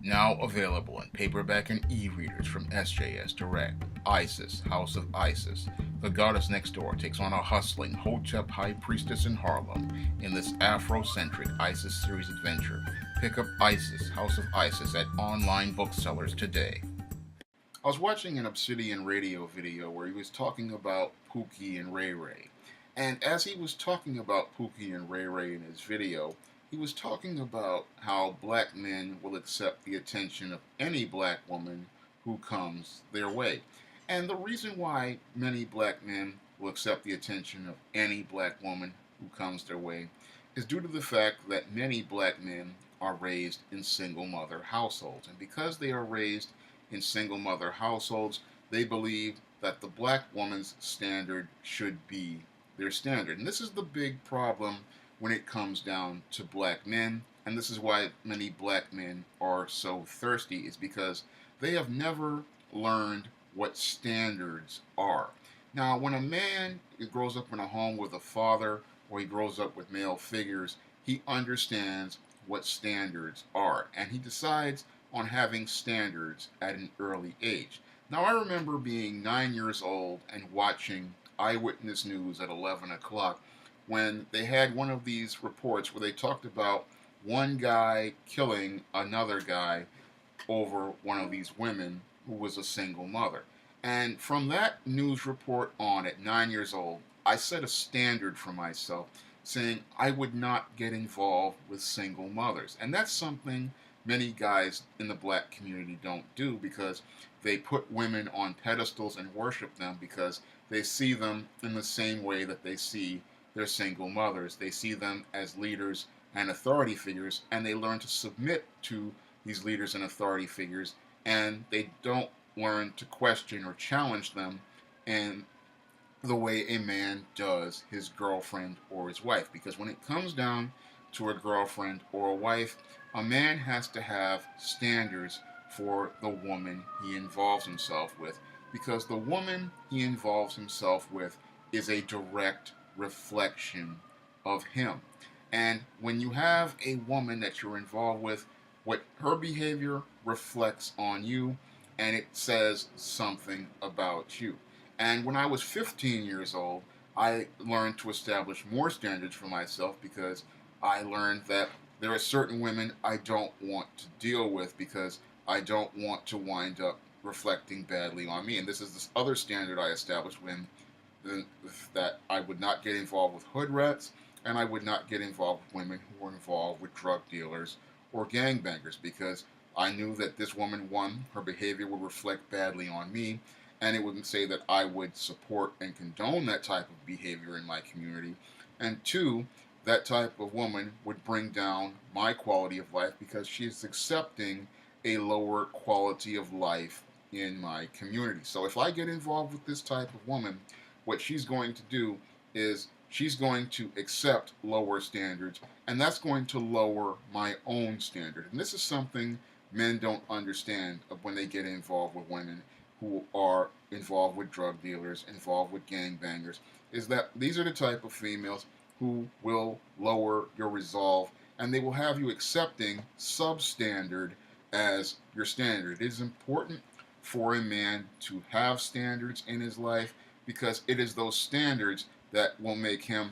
Now available in paperback and e-readers from SJS Direct. Isis, House of Isis. The goddess next door takes on a hustling Hotep high priestess in Harlem in this Afrocentric Isis series adventure. Pick up Isis, House of Isis at online booksellers today. I was watching an Obsidian Radio video where he was talking about Pookie and Ray Ray. And as he was talking about Pookie and Ray Ray in his video, he was talking about how black men will accept the attention of any black woman who comes their way. And the reason why many black men will accept the attention of any black woman who comes their way is due to the fact that many black men are raised in single mother households. And because they are raised in single mother households, they believe that the black woman's standard should be their standard. And this is the big problem when it comes down to black men. And this is why many black men are so thirsty, is because they have never learned what standards are. Now, when a man grows up in a home with a father or he grows up with male figures, he understands what standards are and he decides on having standards at an early age. Now, I remember being 9 years old and watching Eyewitness News at 11 o'clock when they had one of these reports where they talked about one guy killing another guy over one of these women who was a single mother. And from that news report on at 9 years old, I set a standard for myself saying I would not get involved with single mothers. And that's something many guys in the black community don't do because they put women on pedestals and worship them because they see them in the same way that they see their single mothers. They see them as leaders and authority figures, and they learn to submit to these leaders and authority figures, and they don't learn to question or challenge them in the way a man does his girlfriend or his wife. Because when it comes down to a girlfriend or a wife, a man has to have standards for the woman he involves himself with. Because the woman he involves himself with is a direct reflection of him. And when you have a woman that you're involved with, what her behavior reflects on you and it says something about you. And when I was 15 years old, I learned to establish more standards for myself because I learned that there are certain women I don't want to deal with because I don't want to wind up reflecting badly on me. And this other standard I established when that I would not get involved with hood rats and I would not get involved with women who were involved with drug dealers or gangbangers because I knew that this woman, one, her behavior would reflect badly on me, and it would say that I would support and condone that type of behavior in my community, and two, that type of woman would bring down my quality of life because she's accepting a lower quality of life in my community. So if I get involved with this type of woman, what she's going to do is she's going to accept lower standards, and that's going to lower my own standard. And this is something men don't understand when they get involved with women who are involved with drug dealers, involved with gangbangers, is that these are the type of females who will lower your resolve and they will have you accepting substandard as your standard. It is important for a man to have standards in his life because it is those standards that will make him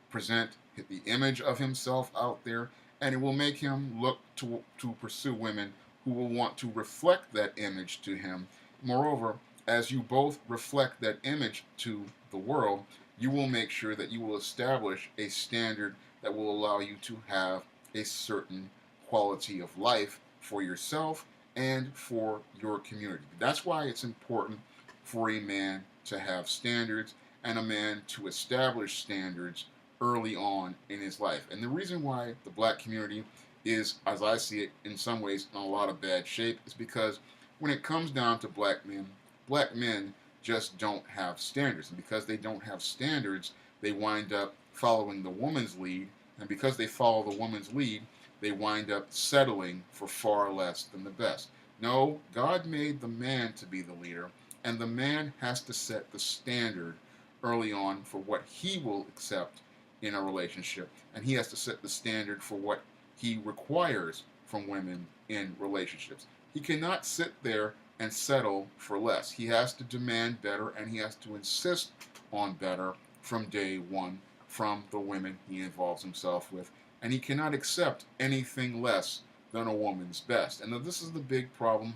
present the image of himself out there and it will make him look to pursue women who will want to reflect that image to him. Moreover, as you both reflect that image to the world, you will make sure that you will establish a standard that will allow you to have a certain quality of life for yourself and for your community. That's why it's important for a man to have standards and a man to establish standards early on in his life. And the reason why the black community is, as I see it, in some ways in a lot of bad shape is because when it comes down to black men just don't have standards. And because they don't have standards, they wind up following the woman's lead. And because they follow the woman's lead, they wind up settling for far less than the best. No, God made the man to be the leader, and the man has to set the standard early on for what he will accept in a relationship, and he has to set the standard for what he requires from women in relationships. He cannot sit there and settle for less. He has to demand better, and he has to insist on better from day one from the women he involves himself with. And he cannot accept anything less than a woman's best. And this is the big problem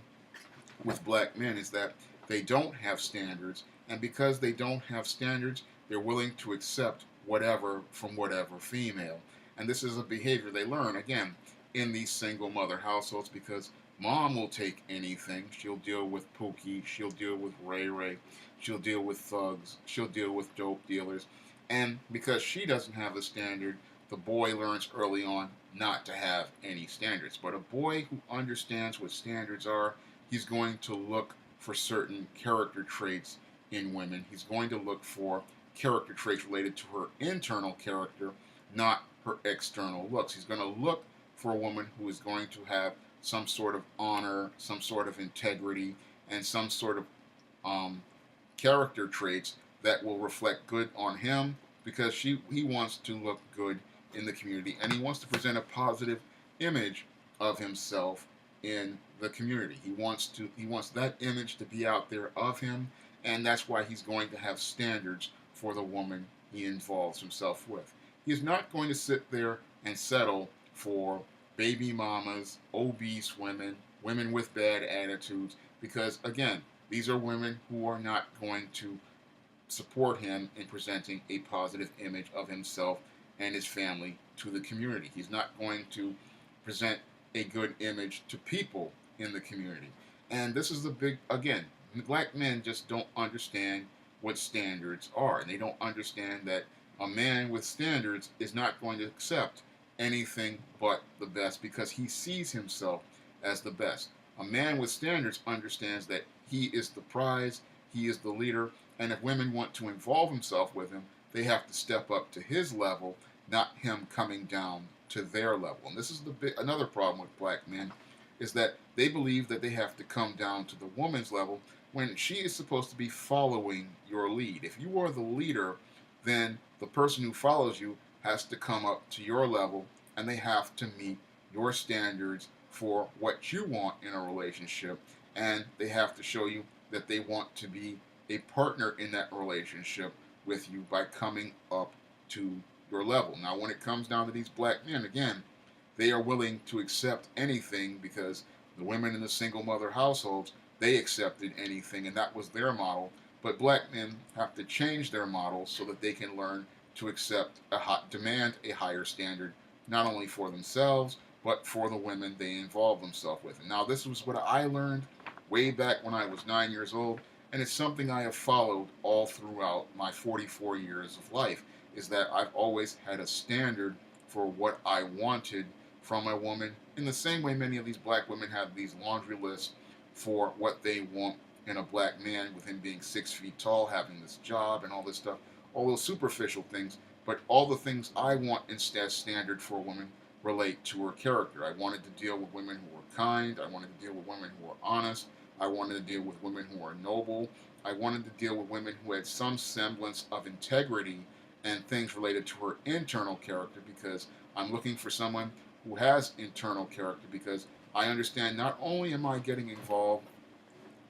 with black men, is that they don't have standards, and because they don't have standards, they're willing to accept whatever from whatever female. And this is a behavior they learn, again, in these single mother households, because mom will take anything. She'll deal with Pookie, she'll deal with Ray Ray, she'll deal with thugs, she'll deal with dope dealers. And because she doesn't have the standard, the boy learns early on not to have any standards. But a boy who understands what standards are, he's going to look for certain character traits in women. He's going to look for character traits related to her internal character, not her external looks. He's going to look for a woman who is going to have some sort of honor, some sort of integrity, and some sort of character traits that will reflect good on him, because he wants to look good in the community, and he wants to present a positive image of himself in the community. He wants that image to be out there of him, and that's why he's going to have standards for the woman he involves himself with. He's not going to sit there and settle for baby mamas, obese women, women with bad attitudes, because again, these are women who are not going to support him in presenting a positive image of himself and his family to the community. He's not going to present a good image to people in the community. And this is the big, again, black men just don't understand what standards are. And they don't understand that a man with standards is not going to accept anything but the best, because he sees himself as the best. A man with standards understands that he is the prize, he is the leader, and if women want to involve himself with him, they have to step up to his level, not him coming down to their level. And this is another problem with black men, is that they believe that they have to come down to the woman's level when she is supposed to be following your lead. If you are the leader, then the person who follows you has to come up to your level, and they have to meet your standards for what you want in a relationship, and they have to show you that they want to be a partner in that relationship with you by coming up to your level. Now, when it comes down to these black men, again, they are willing to accept anything, because the women in the single mother households, they accepted anything, and that was their model. But black men have to change their model so that they can learn to demand a higher standard, not only for themselves, but for the women they involve themselves with. And now, this was what I learned way back when I was 9 years old, and it's something I have followed all throughout my 44 years of life, is that I've always had a standard for what I wanted from a woman, in the same way many of these black women have these laundry lists for what they want in a black man, with him being 6 feet tall, having this job, and all this stuff, all those superficial things. But all the things I want instead standard for a woman relate to her character. I wanted to deal with women who were kind. I wanted to deal with women who were honest. I wanted to deal with women who are noble. I wanted to deal with women who had some semblance of integrity and things related to her internal character, because I'm looking for someone who has internal character, because I understand not only am I getting involved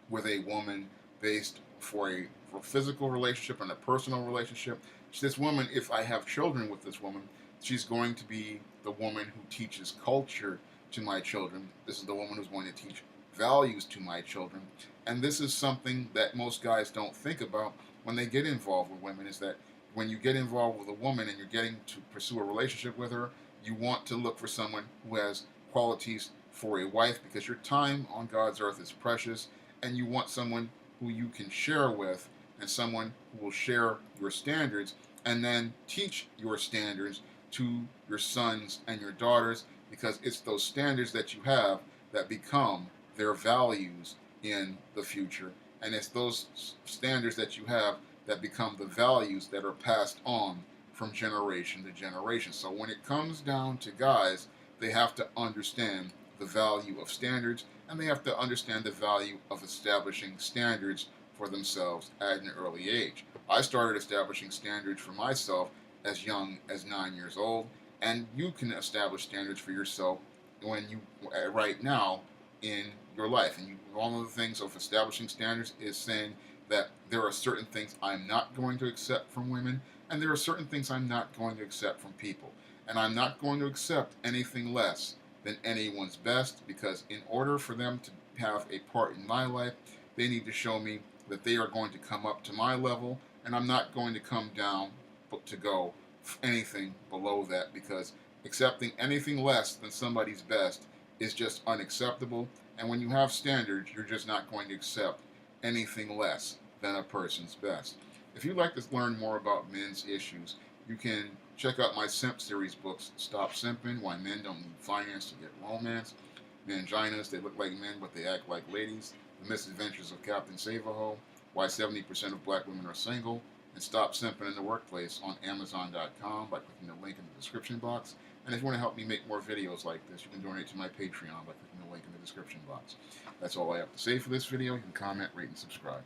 with a woman based for a physical relationship and a personal relationship. This woman, if I have children with this woman, she's going to be the woman who teaches culture to my children. This is the woman who's going to teach values to my children. And this is something that most guys don't think about when they get involved with women, is that when you get involved with a woman and you're getting to pursue a relationship with her, you want to look for someone who has qualities for a wife, because your time on God's earth is precious, and you want someone who you can share with, and someone who will share your standards and then teach your standards to your sons and your daughters, because it's those standards that you have that become their values in the future. And it's those standards that you have that become the values that are passed on from generation to generation. So when it comes down to guys, they have to understand the value of standards, and they have to understand the value of establishing standards for themselves at an early age. I started establishing standards for myself as young as 9 years old, and you can establish standards for yourself when you right now in your life. And one of the things of establishing standards is saying that there are certain things I'm not going to accept from women, and there are certain things I'm not going to accept from people. And I'm not going to accept anything less than anyone's best, because in order for them to have a part in my life, they need to show me that they are going to come up to my level, and I'm not going to come down to go anything below that, because accepting anything less than somebody's best is just unacceptable. And when you have standards, you're just not going to accept anything less than a person's best. If you'd like to learn more about men's issues, you can check out my Simp series books, Stop Simping, Why Men Don't Need Finance to Get Romance, Manginas, They Look Like Men But They Act Like Ladies, The Misadventures of Captain Save-A-Ho, Why 70% of Black Women Are Single, and Stop Simping in the Workplace on Amazon.com by clicking the link in the description box. And if you want to help me make more videos like this, you can donate to my Patreon by clicking the link in the description box. That's all I have to say for this video. You can comment, rate, and subscribe.